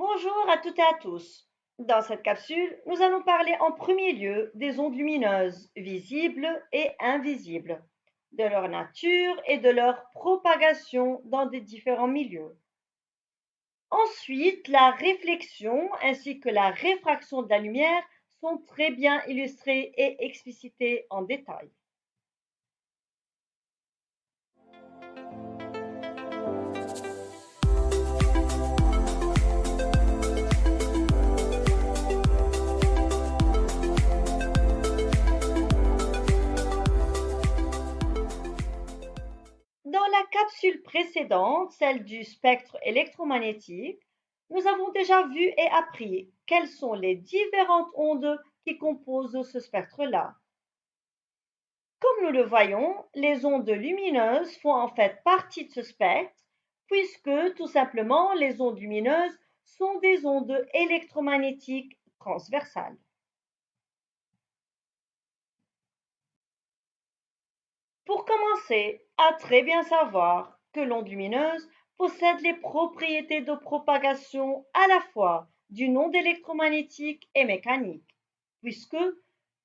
Bonjour à toutes et à tous. Dans cette capsule, nous allons parler en premier lieu des ondes lumineuses, visibles et invisibles, de leur nature et de leur propagation dans des différents milieux. Ensuite, la réflexion ainsi que la réfraction de la lumière sont très bien illustrées et explicitées en détail. Dans la capsule précédente, celle du spectre électromagnétique, nous avons déjà vu et appris quelles sont les différentes ondes qui composent ce spectre-là. Comme nous le voyons, les ondes lumineuses font en fait partie de ce spectre, puisque tout simplement les ondes lumineuses sont des ondes électromagnétiques transversales. Pour commencer, à très bien savoir que l'onde lumineuse possède les propriétés de propagation à la fois d'une onde électromagnétique et mécanique, puisque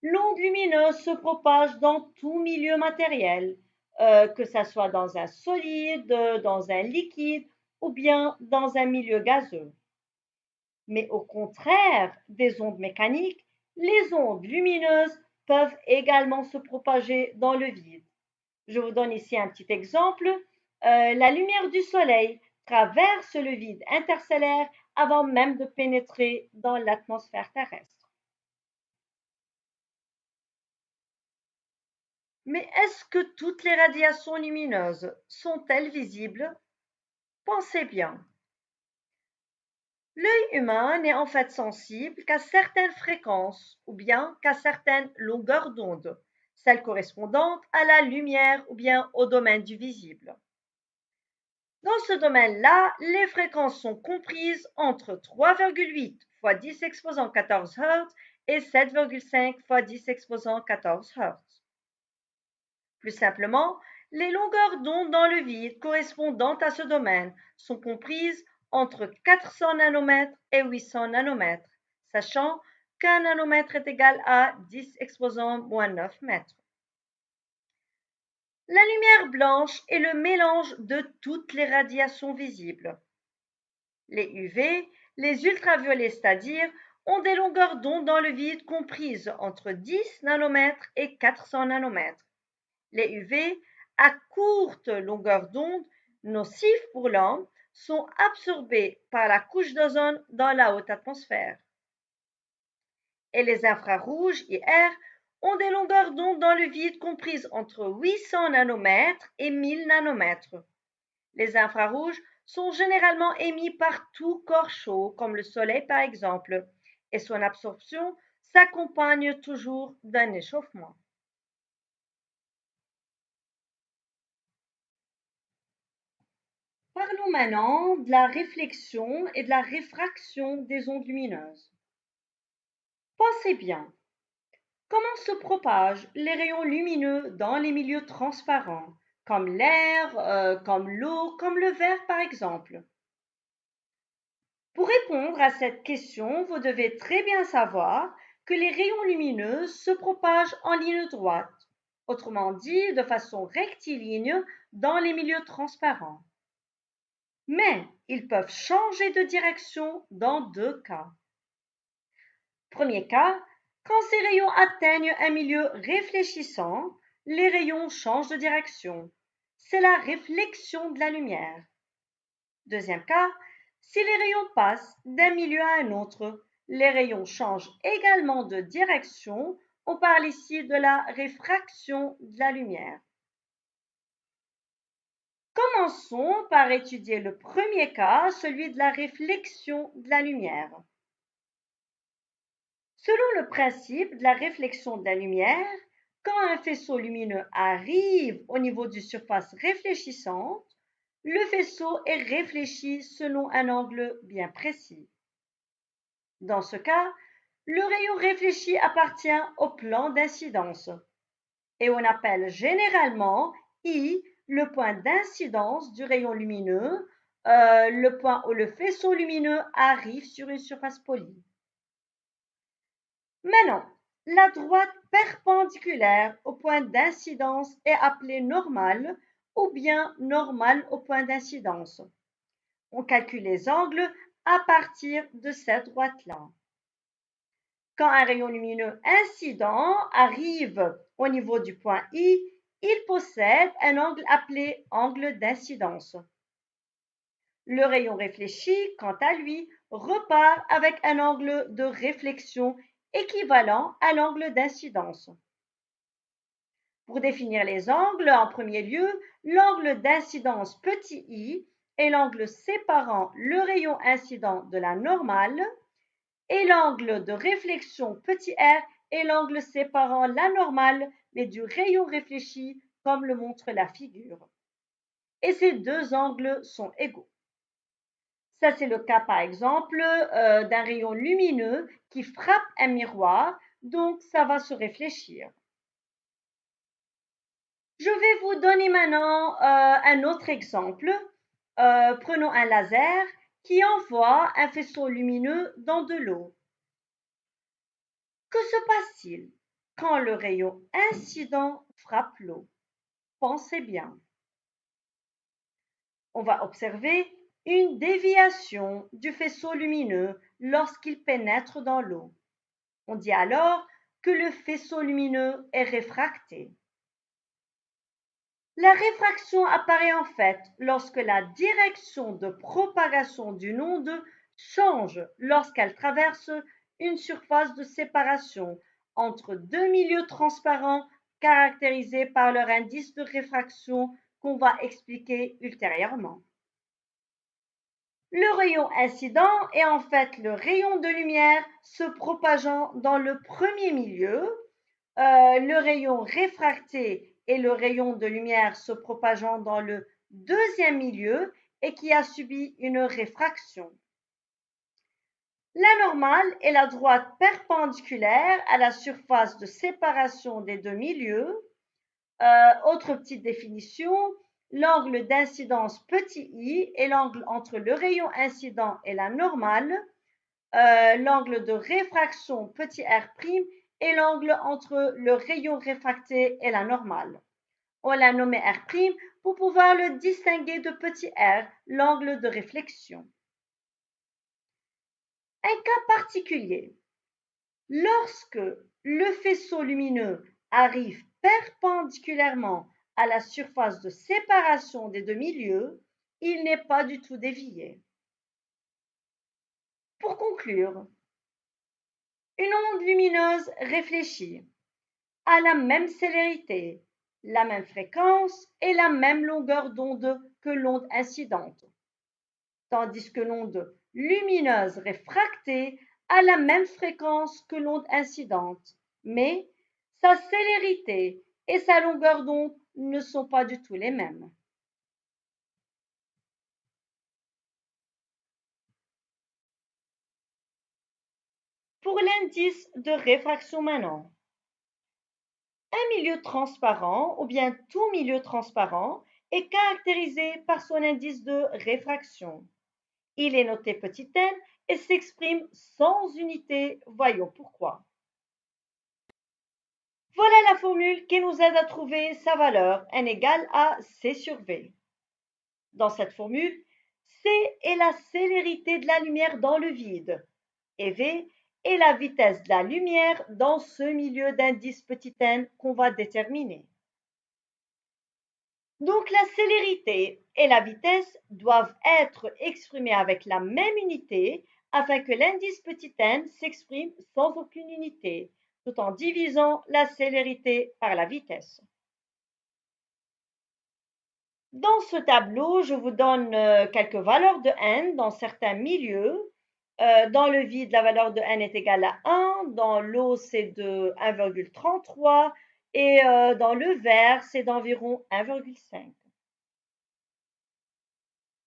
l'onde lumineuse se propage dans tout milieu matériel, que ce soit dans un solide, dans un liquide ou bien dans un milieu gazeux. Mais au contraire des ondes mécaniques, les ondes lumineuses peuvent également se propager dans le vide. Je vous donne ici un petit exemple. La lumière du soleil traverse le vide interstellaire avant même de pénétrer dans l'atmosphère terrestre. Mais est-ce que toutes les radiations lumineuses sont-elles visibles? Pensez bien. L'œil humain n'est en fait sensible qu'à certaines fréquences ou bien qu'à certaines longueurs d'onde, celles correspondantes à la lumière ou bien au domaine du visible. Dans ce domaine-là, les fréquences sont comprises entre 3,8 fois 10 exposant 14 Hz et 7,5 fois 10 exposant 14 Hz. Plus simplement, les longueurs d'onde dans le vide correspondant à ce domaine sont comprises entre 400 nanomètres et 800 nanomètres, sachant qu'un nanomètre est égal à 10 exposant moins 9 mètres. La lumière blanche est le mélange de toutes les radiations visibles. Les UV, les ultraviolets, c'est-à-dire, ont des longueurs d'onde dans le vide comprises entre 10 nanomètres et 400 nanomètres. Les UV, à courte longueur d'onde, nocifs pour l'homme, sont absorbés par la couche d'ozone dans la haute atmosphère. Et les infrarouges, IR, ont des longueurs d'onde dans le vide comprises entre 800 nanomètres et 1000 nanomètres. Les infrarouges sont généralement émis par tout corps chaud, comme le Soleil par exemple, et son absorption s'accompagne toujours d'un échauffement. Parlons maintenant de la réflexion et de la réfraction des ondes lumineuses. Pensez bien, comment se propagent les rayons lumineux dans les milieux transparents, comme l'air, comme l'eau, comme le verre par exemple? Pour répondre à cette question, vous devez très bien savoir que les rayons lumineux se propagent en ligne droite, autrement dit de façon rectiligne dans les milieux transparents. Mais ils peuvent changer de direction dans deux cas. Premier cas, quand ces rayons atteignent un milieu réfléchissant, les rayons changent de direction. C'est la réflexion de la lumière. Deuxième cas, si les rayons passent d'un milieu à un autre, les rayons changent également de direction. On parle ici de la réfraction de la lumière. Commençons par étudier le premier cas, celui de la réflexion de la lumière. Selon le principe de la réflexion de la lumière, quand un faisceau lumineux arrive au niveau d'une surface réfléchissante, le faisceau est réfléchi selon un angle bien précis. Dans ce cas, le rayon réfléchi appartient au plan d'incidence et on appelle généralement I le point d'incidence du rayon lumineux le point où le faisceau lumineux arrive sur une surface polie. Maintenant, la droite perpendiculaire au point d'incidence est appelée normale ou bien normale au point d'incidence. On calcule les angles à partir de cette droite-là. Quand un rayon lumineux incident arrive au niveau du point I, il possède un angle appelé angle d'incidence. Le rayon réfléchi, quant à lui, repart avec un angle de réflexion équivalent à l'angle d'incidence. Pour définir les angles, en premier lieu, l'angle d'incidence petit i est l'angle séparant le rayon incident de la normale et l'angle de réflexion petit r est l'angle séparant la normale mais du rayon réfléchi comme le montre la figure. Et ces deux angles sont égaux. Ça, c'est le cas, par exemple, d'un rayon lumineux qui frappe un miroir, donc ça va se réfléchir. Je vais vous donner maintenant un autre exemple. Prenons un laser qui envoie un faisceau lumineux dans de l'eau. Que se passe-t-il quand le rayon incident frappe l'eau? Pensez bien. On va observer une déviation du faisceau lumineux lorsqu'il pénètre dans l'eau. On dit alors que le faisceau lumineux est réfracté. La réfraction apparaît en fait lorsque la direction de propagation d'une onde change lorsqu'elle traverse une surface de séparation entre deux milieux transparents caractérisés par leur indice de réfraction qu'on va expliquer ultérieurement. Le rayon incident est en fait le rayon de lumière se propageant dans le premier milieu. Le rayon réfracté est le rayon de lumière se propageant dans le deuxième milieu et qui a subi une réfraction. La normale est la droite perpendiculaire à la surface de séparation des deux milieux. Autre petite définition, l'angle d'incidence petit i est l'angle entre le rayon incident et la normale. L'angle de réfraction petit r' est l'angle entre le rayon réfracté et la normale. On l'a nommé r' pour pouvoir le distinguer de petit r, l'angle de réflexion. Un cas particulier. Lorsque le faisceau lumineux arrive perpendiculairement à la surface de séparation des deux milieux, il n'est pas du tout dévié. Pour conclure, une onde lumineuse réfléchie a la même célérité, la même fréquence et la même longueur d'onde que l'onde incidente, tandis que l'onde lumineuse réfractée a la même fréquence que l'onde incidente, mais sa célérité et sa longueur d'onde ne sont pas du tout les mêmes. Pour l'indice de réfraction maintenant, un milieu transparent ou bien tout milieu transparent est caractérisé par son indice de réfraction. Il est noté petit n et s'exprime sans unité. Voyons pourquoi. Voilà la formule qui nous aide à trouver sa valeur, n égale à c sur v. Dans cette formule, c est la célérité de la lumière dans le vide et v est la vitesse de la lumière dans ce milieu d'indice petit n qu'on va déterminer. Donc la célérité et la vitesse doivent être exprimées avec la même unité afin que l'indice petit n s'exprime sans aucune unité, tout en divisant la célérité par la vitesse. Dans ce tableau, je vous donne quelques valeurs de n dans certains milieux. Dans le vide, la valeur de n est égale à 1, dans l'eau, c'est de 1,33 et dans le verre, c'est d'environ 1,5.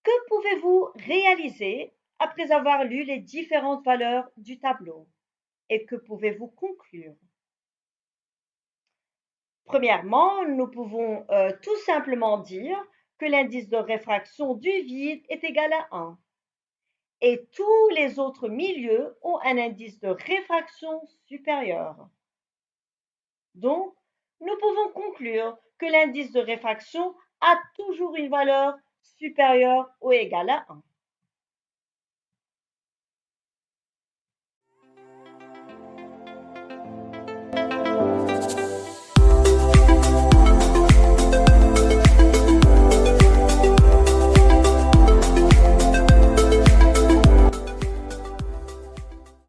Que pouvez-vous réaliser après avoir lu les différentes valeurs du tableau? Et que pouvez-vous conclure? Premièrement, nous pouvons tout simplement dire que l'indice de réfraction du vide est égal à 1. Et tous les autres milieux ont un indice de réfraction supérieur. Donc, nous pouvons conclure que l'indice de réfraction a toujours une valeur supérieure ou égale à 1.